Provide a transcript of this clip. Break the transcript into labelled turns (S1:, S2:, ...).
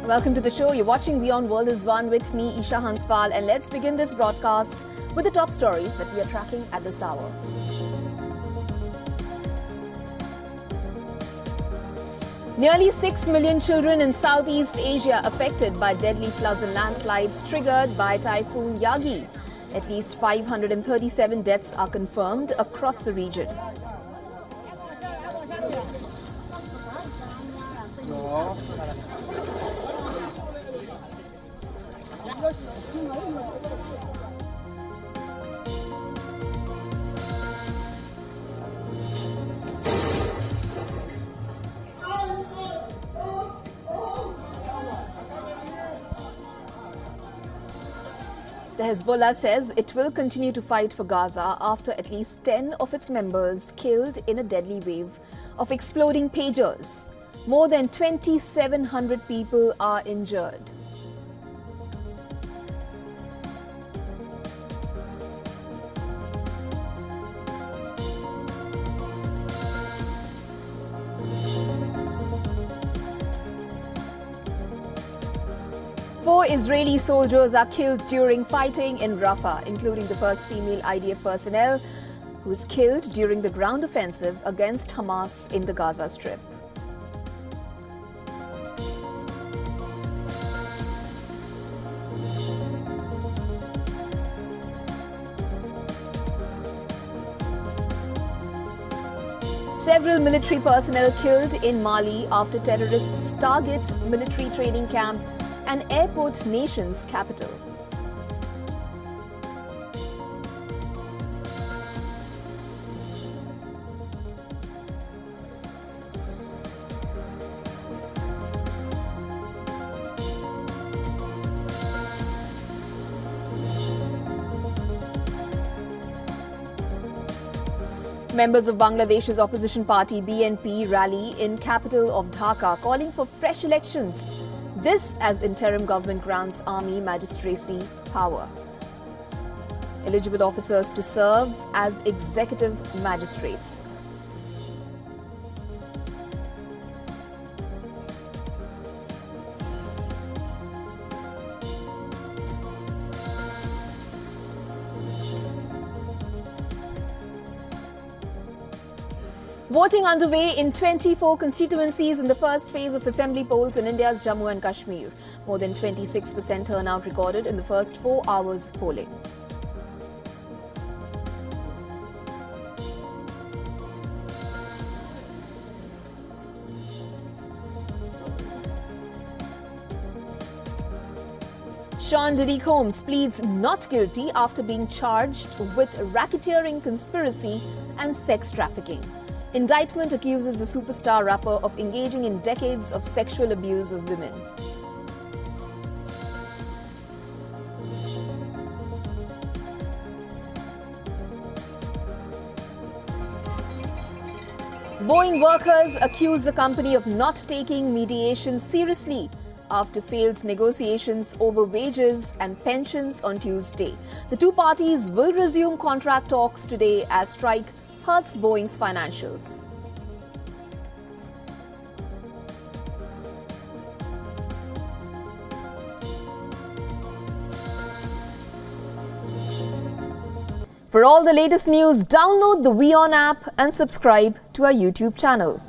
S1: Welcome to the show. You're watching WION World is One with me, Isha Hanspal, and let's begin this broadcast with the top stories that we are tracking at this hour. Nearly 6 million children in Southeast Asia affected by deadly floods and landslides triggered by Typhoon Yagi. At least 537 deaths are confirmed across the region. The Hezbollah says it will continue to fight for Gaza after at least 10 of its members killed in a deadly wave of exploding pagers. More than 2,700 people are injured. Four Israeli soldiers are killed during fighting in Rafah, including the first female IDF personnel who was killed during the ground offensive against Hamas in the Gaza Strip. Several military personnel killed in Mali after terrorists target military training camp and airport nation's capital. Members of Bangladesh's opposition party BNP rally in capital of Dhaka calling for fresh elections. This as interim government grants army magistracy power. Eligible officers to serve as executive magistrates. Voting underway in 24 constituencies in the first phase of assembly polls in India's Jammu and Kashmir. More than 26% turnout recorded in the first 4 hours of polling. Diddy Combs pleads not guilty after being charged with racketeering conspiracy and sex trafficking. Indictment accuses the superstar rapper of engaging in decades of sexual abuse of women. Boeing workers accuse the company of not taking mediation seriously after failed negotiations over wages and pensions on Tuesday. The two parties will resume contract talks today as strike hurts Boeing's financials. For all the latest news, download the WION app and subscribe to our YouTube channel.